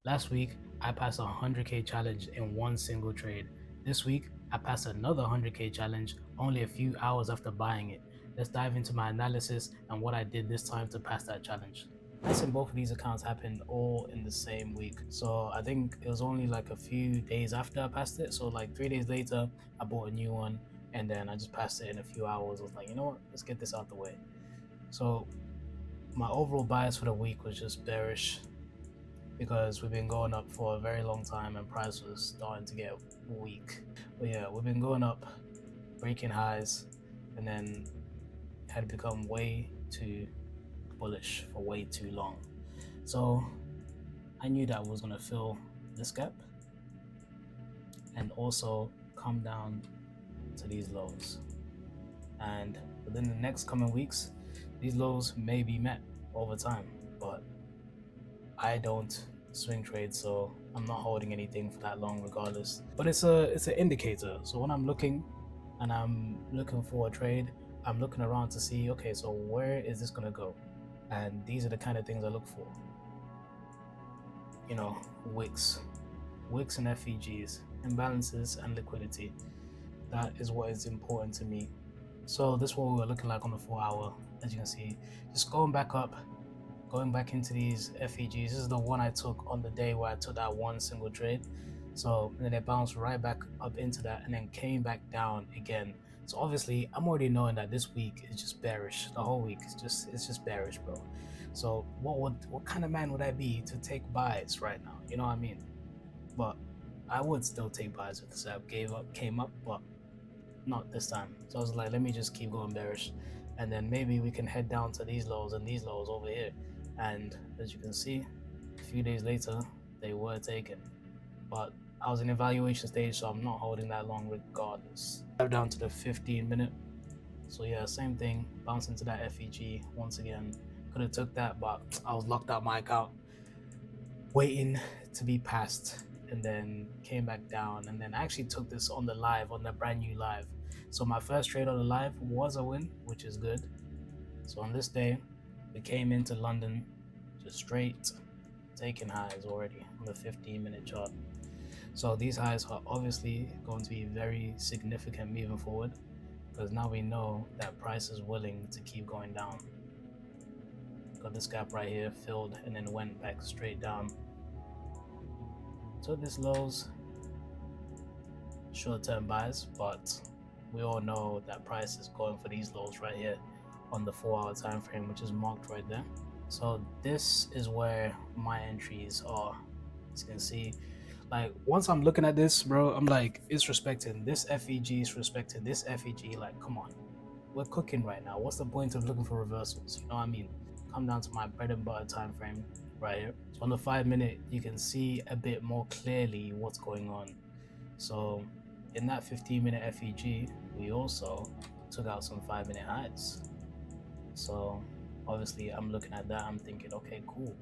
Last week, I passed a 100K challenge in one single trade. This week, I passed another 100K challenge only a few hours after buying it. Let's dive into my analysis and what I did this time to pass that challenge. Price in both of these accounts happened all in the same week. So I think it was only like a few days after I passed it. So like 3 days later, I bought a new one and then I just passed it in a few hours. I was like, you know what, let's get this out the way. So my overall bias for the week was just bearish because we've been going up for a very long time and price was starting to get weak. But yeah, we've been going up, breaking highs, and then had become way too bullish for way too long. So I knew that I was going to fill this gap and also come down to these lows. And within the next coming weeks, these lows may be met over time, but I don't swing trade, so I'm not holding anything for that long regardless. But it's an indicator. So when I'm looking and I'm looking for a trade, I'm looking around to see, okay, so where is this gonna go? And these are the kind of things I look for. You know, wicks and FEGs, imbalances and liquidity. That is what is important to me. So this is what we're looking like on the 4-hour, as you can see, just going back up, going back into these FEGs. This is the one I took on the day where I took that one single trade. So and then it bounced right back up into that and then came back down again. So obviously I'm already knowing that this week is just bearish. The whole week is just bearish, bro. So what kind of man would I be to take buys right now? You know what I mean? But I would still take buys if this app came up, but not this time. So I was like, let me just keep going bearish, and then maybe we can head down to these lows and these lows over here. And as you can see, a few days later, they were taken. But I was in evaluation stage, so I'm not holding that long regardless. Down to the 15-minute. So yeah, same thing, bounce into that FEG once again. Could have took that, but I was locked out my account, waiting to be passed, and then came back down. And then I actually took this on the live, on the brand new live. So my first trade on the live was a win, which is good. So on this day, we came into London just straight taking highs already on the 15-minute chart. So these highs are obviously going to be very significant moving forward, because now we know that price is willing to keep going down. Got this gap right here filled and then went back straight down. So this lows, short-term buys, but we all know that price is going for these lows right here on the 4-hour time frame, which is marked right there. So this is where my entries are. As you can see, like once I'm looking at this, bro, I'm like, it's respecting this FEG, is respecting this FEG. Like, come on, we're cooking right now. What's the point of looking for reversals? You know what I mean? Come down to my bread and butter time frame right here. So on the 5-minute, you can see a bit more clearly what's going on. So in that 15-minute FEG, we also took out some 5-minute highs. So obviously I'm looking at that, I'm thinking, okay, cool.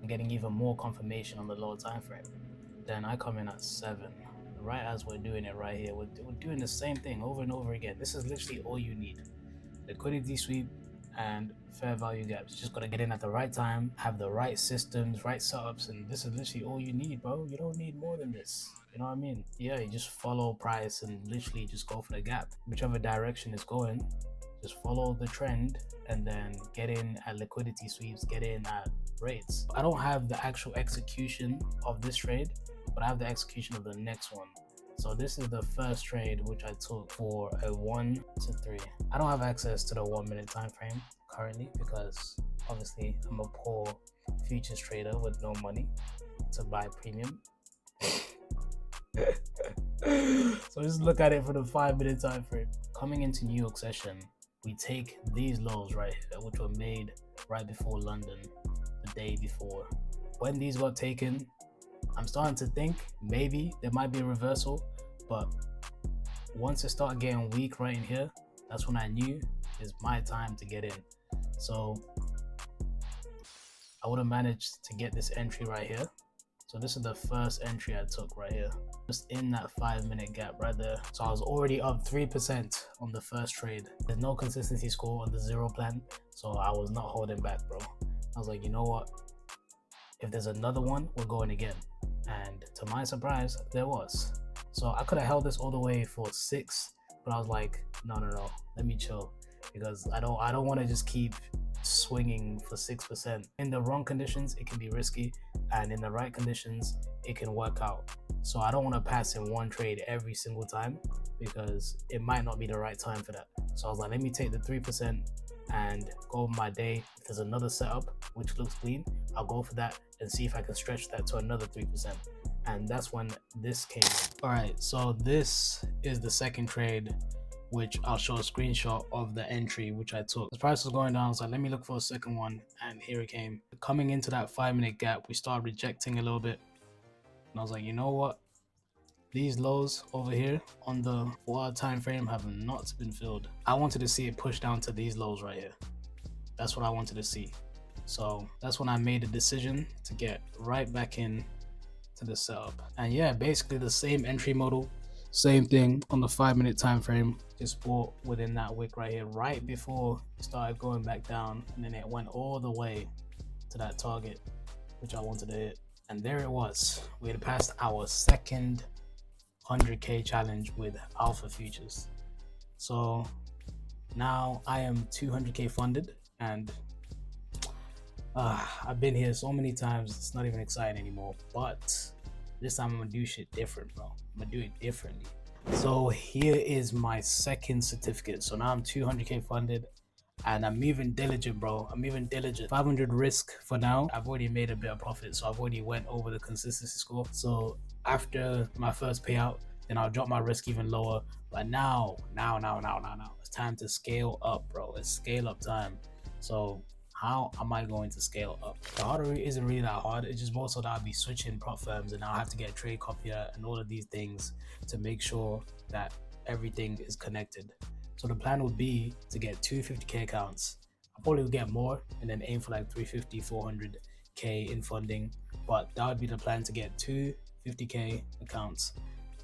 I'm getting even more confirmation on the lower time frame. Then I come in at 7, right as we're doing it right here. We're doing the same thing over and over again. This is literally all you need. Liquidity sweep and fair value gaps. You just gotta get in at the right time, have the right systems, right setups, and this is literally all you need, bro. You don't need more than this. You know what I mean? Yeah, you just follow price and literally just go for the gap. Whichever direction it's going, just follow the trend and then get in at liquidity sweeps, get in at rates. I don't have the actual execution of this trade, but I have the execution of the next one. So this is the first trade which I took for a 1 to 3. I don't have access to the 1-minute time frame currently because obviously I'm a poor futures trader with no money to buy premium. So just look at it for the 5-minute time frame. Coming into New York session, we take these lows right here, which were made right before London, the day before. When these got taken, I'm starting to think maybe there might be a reversal, but once it started getting weak right in here, that's when I knew it's my time to get in. So I would have managed to get this entry right here. So this is the first entry I took right here, just in that 5-minute gap right there. So I was already up 3% on the first trade. There's no consistency score on the zero plan, so I was not holding back, bro. I was like, you know what? If there's another one, we're going again. And to my surprise, there was. So I could have held this all the way for 6, but I was like, no, let me chill, because I don't want to just keep swinging for 6%. In the wrong conditions, it can be risky, and in the right conditions, it can work out. So I don't want to pass in one trade every single time, because it might not be the right time for that. So I was like, let me take the 3% and go over my day. If there's another setup which looks clean, I'll go for that and see if I can stretch that to another 3%. And that's when this came up. All right, so this is the second trade, which I'll show a screenshot of the entry which I took. The price was going down, so let me look for a second one, and here it came. Coming into that 5-minute gap, we started rejecting a little bit, and I was like, you know what? These lows over here on the 4-hour time frame have not been filled. I wanted to see it push down to these lows right here. That's what I wanted to see. So that's when I made a decision to get right back in to the setup. And yeah, basically the same entry model, same thing on the 5-minute time frame. Just bought within that wick right here, right before it started going back down, and then it went all the way to that target which I wanted to hit. And there it was. We had passed our second 100k challenge with Alpha Futures. So now I am 200k funded, and I've been here so many times, it's not even exciting anymore. But this time I'm gonna do shit different, bro. I'm gonna do it differently. So here is my second certificate. So now I'm 200k funded, and I'm moving diligent, bro. I'm moving diligent. 500 risk for now. I've already made a bit of profit, so I've already went over the consistency score. So after my first payout, then I'll drop my risk even lower. But now, it's time to scale up, bro. It's scale up time. So how am I going to scale up? The harder route isn't really that hard. It's just more so that I'll be switching prop firms, and I'll have to get a trade copier and all of these things to make sure that everything is connected. So the plan would be to get 250k accounts. I probably would get more and then aim for like 350, 400k in funding. But that would be the plan, to get 250k accounts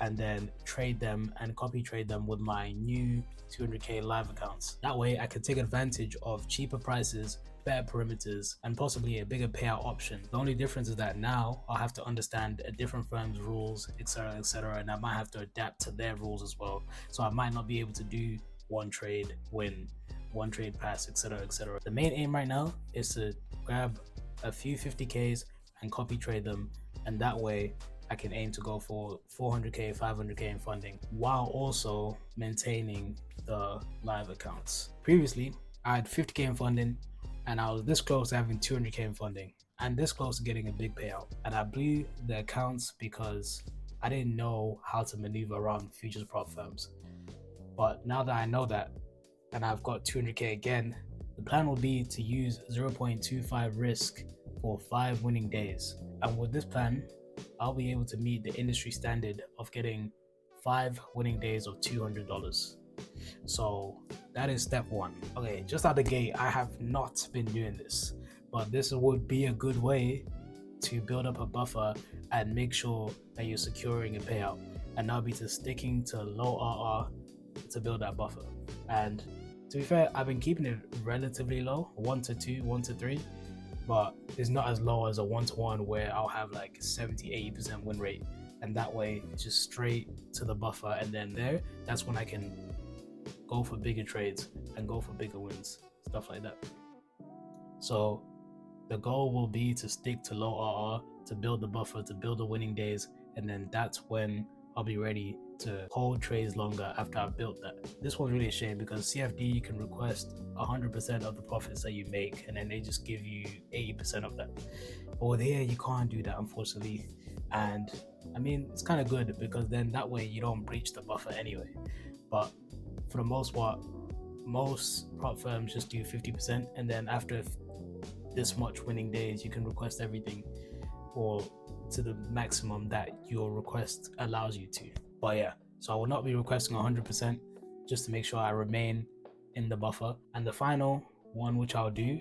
and then trade them and copy trade them with my new 200k live accounts. That way I can take advantage of cheaper prices, better perimeters, and possibly a bigger payout option. The only difference is that now I'll have to understand a different firm's rules, etc., and I might have to adapt to their rules as well. So I might not be able to do one trade win, one trade pass, etc. The main aim right now is to grab a few 50ks and copy trade them, and that way I can aim to go for 400k, 500k in funding, while also maintaining the live accounts. Previously, I had 50k in funding, and I was this close to having 200k in funding, and this close to getting a big payout. And I blew the accounts because I didn't know how to maneuver around futures prop firms. But now that I know that, and I've got 200k again, the plan will be to use 0.25 risk for 5 winning days. And with this plan, I'll be able to meet the industry standard of getting 5 winning days of $200. So that is step 1. Okay, just out the gate, I have not been doing this, but this would be a good way to build up a buffer and make sure that you're securing a payout. And that'll be to sticking to low RR to build that buffer. And to be fair, I've been keeping it relatively low, 1 to 2, 1 to 3, but it's not as low as a 1-to-1 where I'll have like 70-80% win rate. And that way, just straight to the buffer, and then that's when I can go for bigger trades and go for bigger wins, stuff like that. So the goal will be to stick to low RR, to build the buffer, to build the winning days, and then that's when I'll be ready to hold trades longer after I've built that. This one's really a shame because CFD, you can request 100% of the profits that you make, and then they just give you 80% of that. But with here, you can't do that, unfortunately. And I mean, it's kind of good because then that way you don't breach the buffer anyway. But for the most part, most prop firms just do 50%, and then after this much winning days, you can request everything or to the maximum that your request allows you to. But yeah, so I will not be requesting 100% just to make sure I remain in the buffer. And the final one which I'll do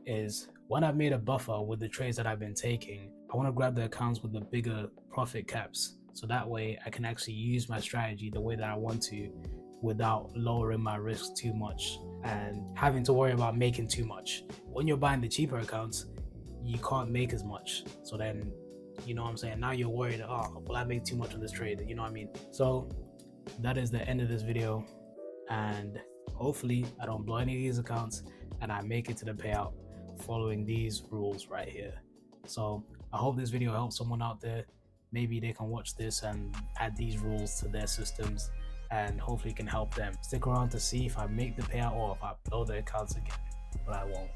is, when I've made a buffer with the trades that I've been taking, I want to grab the accounts with the bigger profit caps, so that way I can actually use my strategy the way that I want to without lowering my risk too much and having to worry about making too much. When you're buying the cheaper accounts, you can't make as much. So then, you know what I'm saying, now you're worried, oh, will I make too much on this trade? You know what I mean? So that is the end of this video, and hopefully I don't blow any of these accounts and I make it to the payout following these rules right here. So I hope this video helps someone out there. Maybe they can watch this and add these rules to their systems, and hopefully it can help them. Stick around to see if I make the payout or if I blow the accounts again, but I won't.